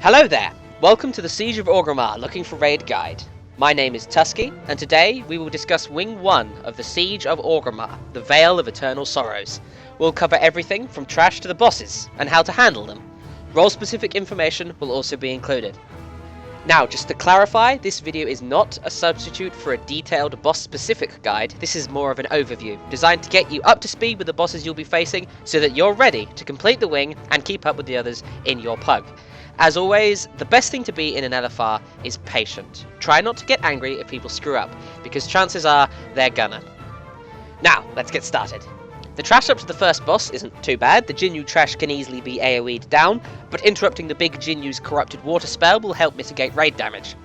Hello there! Welcome to the Siege of Orgrimmar Looking for Raid Guide. My name is Tuskeh, and today we will discuss Wing 1 of the Siege of Orgrimmar, the Vale of Eternal Sorrows. We'll cover everything from trash to the bosses, and how to handle them. Role-specific information will also be included. Now, just to clarify, this video is not a substitute for a detailed boss-specific guide. This is more of an overview, designed to get you up to speed with the bosses you'll be facing, so that you're ready to complete the wing and keep up with the others in your pug. As always, the best thing to be in an LFR is patient. Try not to get angry if people screw up, because chances are they're gonna. Now, let's get started. The trash up to the first boss isn't too bad. The Jinyu trash can easily be AoE'd down, but interrupting the big Jinyu's corrupted water spell will help mitigate raid damage.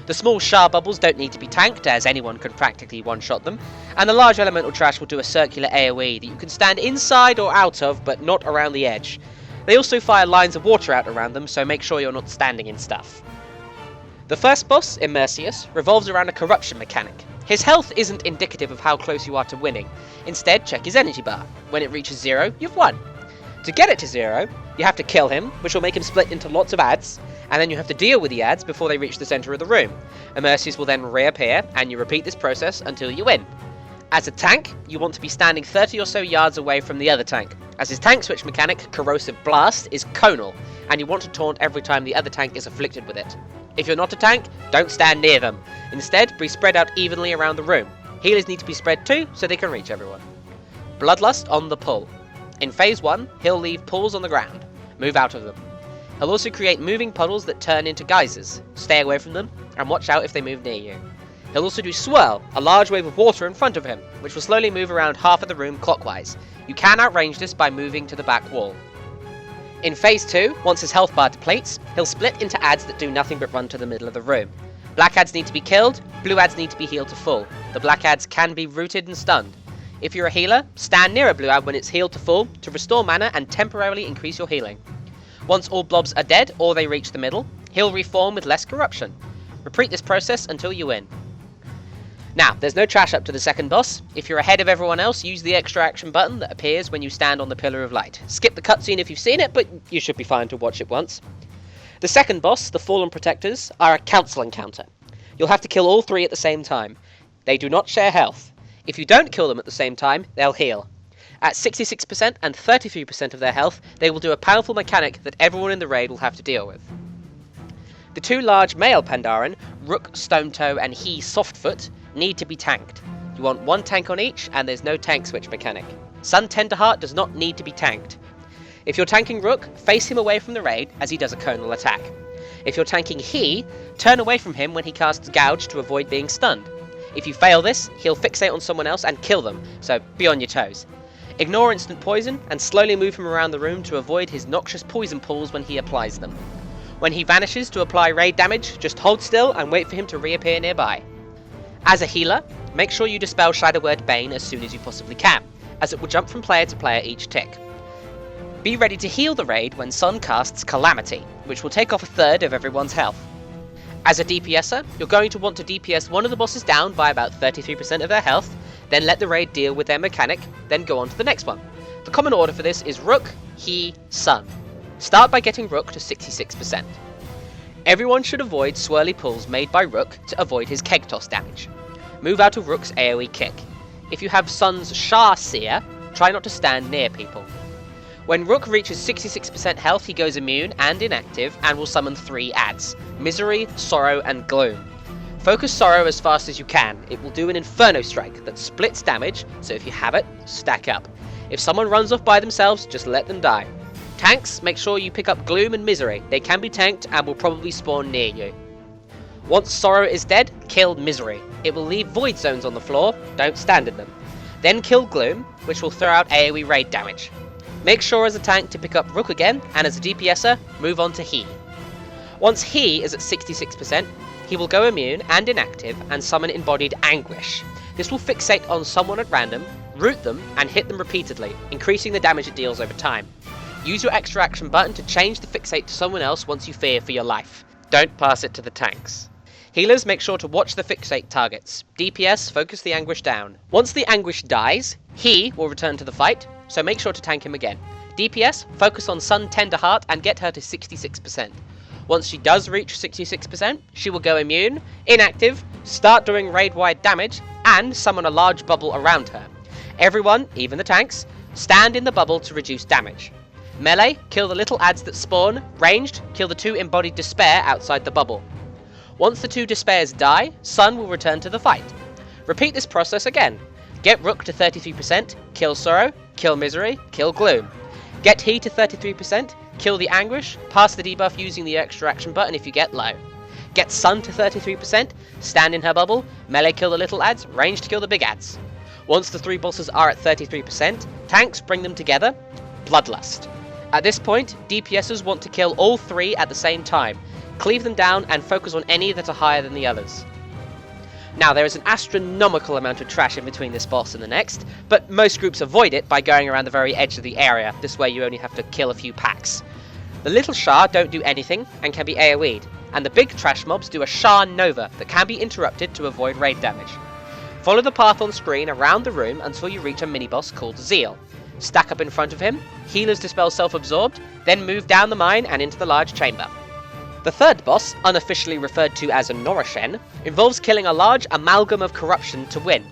The small Sha bubbles don't need to be tanked, as anyone can practically one-shot them, and the large elemental trash will do a circular AoE that you can stand inside or out of, but not around the edge. They also fire lines of water out around them, so make sure you're not standing in stuff. The first boss, Immerseus, revolves around a corruption mechanic. His health isn't indicative of how close you are to winning. Instead, check his energy bar. When it reaches 0, you've won. To get it to 0, you have to kill him, which will make him split into lots of adds, and then you have to deal with the adds before they reach the centre of the room. Immerseus will then reappear, and you repeat this process until you win. As a tank, you want to be standing 30 or so yards away from the other tank, as his tank switch mechanic, Corrosive Blast, is conal, and you want to taunt every time the other tank is afflicted with it. If you're not a tank, don't stand near them. Instead, be spread out evenly around the room. Healers need to be spread too, so they can reach everyone. Bloodlust on the pull. In phase 1, he'll leave pools on the ground. Move out of them. He'll also create moving puddles that turn into geysers. Stay away from them, and watch out if they move near you. He'll also do Swirl, a large wave of water in front of him, which will slowly move around half of the room clockwise. You can outrange this by moving to the back wall. In phase 2, once his health bar depletes, he'll split into adds that do nothing but run to the middle of the room. Black adds need to be killed, blue adds need to be healed to full. The black adds can be rooted and stunned. If you're a healer, stand near a blue ad when it's healed to full to restore mana and temporarily increase your healing. Once all blobs are dead or they reach the middle, he'll reform with less corruption. Repeat this process until you win. Now, there's no trash up to the second boss. If you're ahead of everyone else, use the extra action button that appears when you stand on the Pillar of Light. Skip the cutscene if you've seen it, but you should be fine to watch it once. The second boss, the Fallen Protectors, are a council encounter. You'll have to kill all 3 at the same time. They do not share health. If you don't kill them at the same time, they'll heal. At 66% and 33% of their health, they will do a powerful mechanic that everyone in the raid will have to deal with. The 2 large male Pandaren, Rook Stonetoe and He Softfoot, need to be tanked. You want 1 tank on each, and there's no tank switch mechanic. Sun Tenderheart does not need to be tanked. If you're tanking Rook, face him away from the raid, as he does a conal attack. If you're tanking He, turn away from him when he casts Gouge to avoid being stunned. If you fail this, he'll fixate on someone else and kill them, so be on your toes. Ignore instant poison, and slowly move him around the room to avoid his noxious poison pools when he applies them. When he vanishes to apply raid damage, just hold still and wait for him to reappear nearby. As a healer, make sure you dispel Shadow Word Bane as soon as you possibly can, as it will jump from player to player each tick. Be ready to heal the raid when Sun casts Calamity, which will take off 1/3 of everyone's health. As a DPSer, you're going to want to DPS one of the bosses down by about 33% of their health, then let the raid deal with their mechanic, then go on to the next one. The common order for this is Rook, He, Sun. Start by getting Rook to 66%. Everyone should avoid swirly pulls made by Rook to avoid his keg toss damage. Move out of Rook's AoE kick. If you have Sun's Sha Seer, try not to stand near people. When Rook reaches 66% health, he goes immune and inactive and will summon 3 adds: Misery, Sorrow and Gloom. Focus Sorrow as fast as you can. It will do an Inferno Strike that splits damage, so if you have it, stack up. If someone runs off by themselves, just let them die. Tanks, make sure you pick up Gloom and Misery. They can be tanked and will probably spawn near you. Once Sorrow is dead, kill Misery. It will leave void zones on the floor, don't stand in them. Then kill Gloom, which will throw out AoE raid damage. Make sure as a tank to pick up Rook again, and as a DPSer, move on to He. Once He is at 66%, he will go immune and inactive and summon Embodied Anguish. This will fixate on someone at random, root them, and hit them repeatedly, increasing the damage it deals over time. Use your extra action button to change the fixate to someone else once you fear for your life. Don't pass it to the tanks. Healers, make sure to watch the fixate targets. DPS, focus the Anguish down. Once the Anguish dies, He will return to the fight, so make sure to tank him again. DPS, focus on Sun Tenderheart and get her to 66%. Once she does reach 66%, she will go immune, inactive, start doing raid-wide damage, and summon a large bubble around her. Everyone, even the tanks, stand in the bubble to reduce damage. Melee, kill the little adds that spawn. Ranged, kill the 2 embodied despair outside the bubble. Once the 2 despairs die, Sun will return to the fight. Repeat this process again. Get Rook to 33%, kill Sorrow, kill Misery, kill Gloom. Get He to 33%, kill the Anguish, pass the debuff using the extra action button if you get low. Get Sun to 33%, stand in her bubble, melee kill the little adds, ranged kill the big adds. Once the 3 bosses are at 33%, tanks bring them together, Bloodlust. At this point, DPSers want to kill all 3 at the same time, cleave them down and focus on any that are higher than the others. Now, there is an astronomical amount of trash in between this boss and the next, but most groups avoid it by going around the very edge of the area. This way you only have to kill a few packs. The little Sha don't do anything and can be AoE'd, and the big trash mobs do a Sha Nova that can be interrupted to avoid raid damage. Follow the path on screen around the room until you reach a mini-boss called Zeal. Stack up in front of him, healers dispel self-absorbed, then move down the mine and into the large chamber. The third boss, unofficially referred to as a Norushen, involves killing a large amalgam of corruption to win.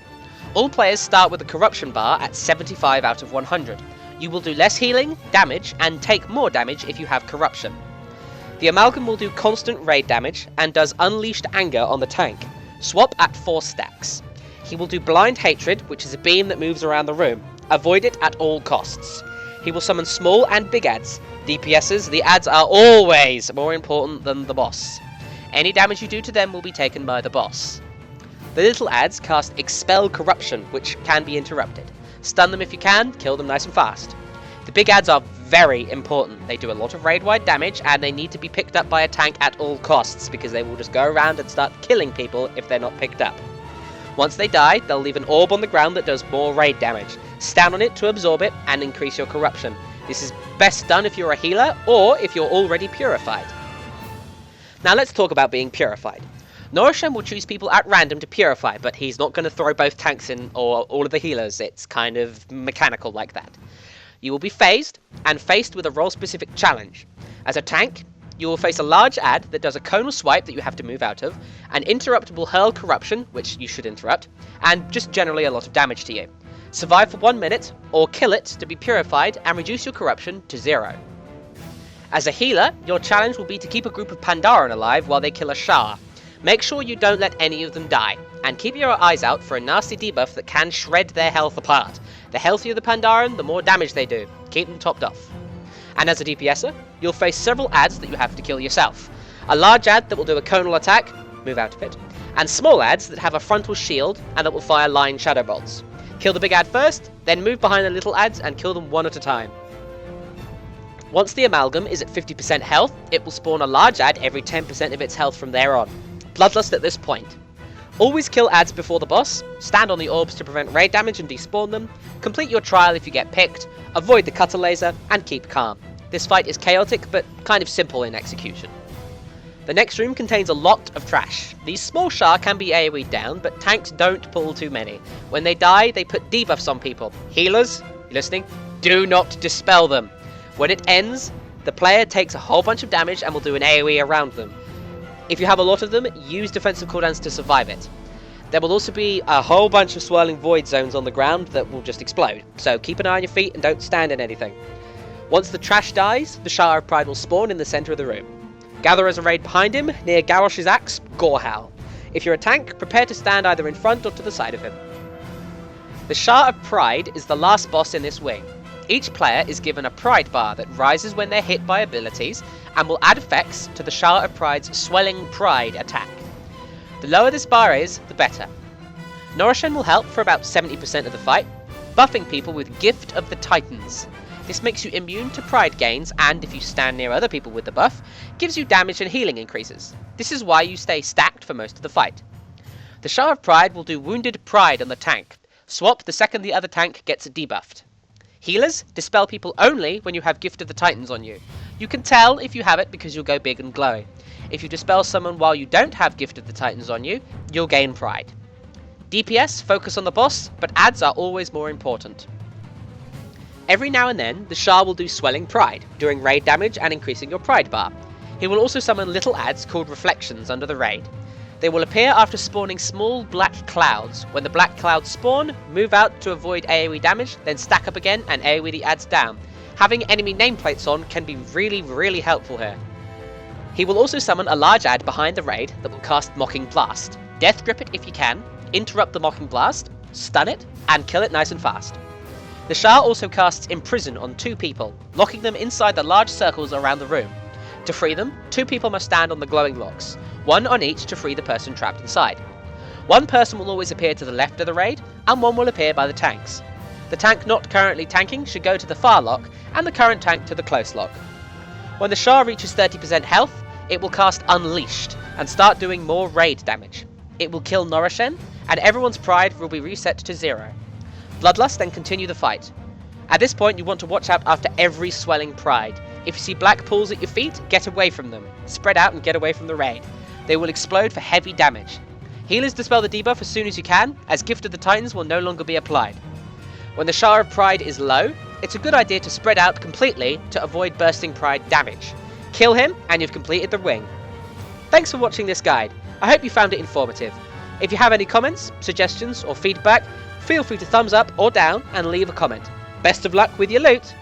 All players start with the corruption bar at 75 out of 100. You will do less healing, damage, and take more damage if you have corruption. The amalgam will do constant raid damage and does unleashed anger on the tank. Swap at 4 stacks. He will do blind hatred, which is a beam that moves around the room. Avoid it at all costs. He will summon small and big adds. DPSers, the adds are always more important than the boss. Any damage you do to them will be taken by the boss. The little adds cast Expel Corruption, which can be interrupted. Stun them if you can, kill them nice and fast. The big adds are very important. They do a lot of raid-wide damage, and they need to be picked up by a tank at all costs, because they will just go around and start killing people if they're not picked up. Once they die, they'll leave an orb on the ground that does more raid damage. Stand on it to absorb it and increase your corruption. This is best done if you're a healer, or if you're already purified. Now let's talk about being purified. Norushen will choose people at random to purify, but he's not going to throw both tanks in or all of the healers. It's kind of mechanical like that. You will be phased, and faced with a role-specific challenge. As a tank, you will face a large add that does a conal swipe that you have to move out of, an interruptible hurl corruption, which you should interrupt, and just generally a lot of damage to you. Survive for 1 minute, or kill it to be purified and reduce your corruption to 0. As a healer, your challenge will be to keep a group of Pandaren alive while they kill a Sha. Make sure you don't let any of them die, and keep your eyes out for a nasty debuff that can shred their health apart. The healthier the Pandaren, the more damage they do. Keep them topped off. And as a DPSer, you'll face several adds that you have to kill yourself. A large add that will do a conal attack, move out of it, and small adds that have a frontal shield and that will fire line shadow bolts. Kill the big add first, then move behind the little adds and kill them one at a time. Once the amalgam is at 50% health, it will spawn a large add every 10% of its health from there on. Bloodlust at this point. Always kill adds before the boss, stand on the orbs to prevent raid damage and despawn them, complete your trial if you get picked, avoid the cutter laser, and keep calm. This fight is chaotic, but kind of simple in execution. The next room contains a lot of trash. These small Sha can be AoE'd down, but tanks don't pull too many. When they die, they put debuffs on people. Healers, you listening? Do not dispel them. When it ends, the player takes a whole bunch of damage and will do an AoE around them. If you have a lot of them, use defensive cooldowns to survive it. There will also be a whole bunch of swirling void zones on the ground that will just explode, so keep an eye on your feet and don't stand in anything. Once the trash dies, the Sha of Pride will spawn in the centre of the room. Gather as a raid behind him, near Garrosh's axe, Gorehowl. If you're a tank, prepare to stand either in front or to the side of him. The Sha of Pride is the last boss in this wing. Each player is given a Pride bar that rises when they're hit by abilities, and will add effects to the Sha of Pride's Swelling Pride attack. The lower this bar is, the better. Norushen will help for about 70% of the fight, buffing people with Gift of the Titans. This makes you immune to pride gains, and if you stand near other people with the buff, gives you damage and healing increases. This is why you stay stacked for most of the fight. The Sha of Pride will do Wounded Pride on the tank. Swap the second the other tank gets debuffed. Healers dispel people only when you have Gift of the Titans on you. You can tell if you have it because you'll go big and glowy. If you dispel someone while you don't have Gift of the Titans on you, you'll gain Pride. DPS focus on the boss, but adds are always more important. Every now and then, the Sha will do Swelling Pride, doing raid damage and increasing your Pride bar. He will also summon little adds called reflections under the raid. They will appear after spawning small black clouds. When the black clouds spawn, move out to avoid AoE damage, then stack up again and AoE the adds down. Having enemy nameplates on can be really helpful here. He will also summon a large add behind the raid that will cast Mocking Blast. Death grip it if you can, interrupt the Mocking Blast, stun it, and kill it nice and fast. The Sha also casts Imprison on 2 people, locking them inside the large circles around the room. To free them, 2 people must stand on the glowing locks, 1 on each to free the person trapped inside. 1 person will always appear to the left of the raid, and 1 will appear by the tanks. The tank not currently tanking should go to the far lock, and the current tank to the close lock. When the Sha reaches 30% health, it will cast Unleashed, and start doing more raid damage. It will kill Norushen, and everyone's pride will be reset to 0. Bloodlust then continue the fight. At this point you want to watch out after every swelling pride. If you see black pools at your feet, get away from them. Spread out and get away from the raid. They will explode for heavy damage. Healers dispel the debuff as soon as you can, as Gift of the Titans will no longer be applied. When the Sha of Pride is low, it's a good idea to spread out completely to avoid bursting pride damage. Kill him and you've completed the wing. Thanks for watching this guide. I hope you found it informative. If you have any comments, suggestions or feedback, feel free to thumbs up or down and leave a comment. Best of luck with your loot!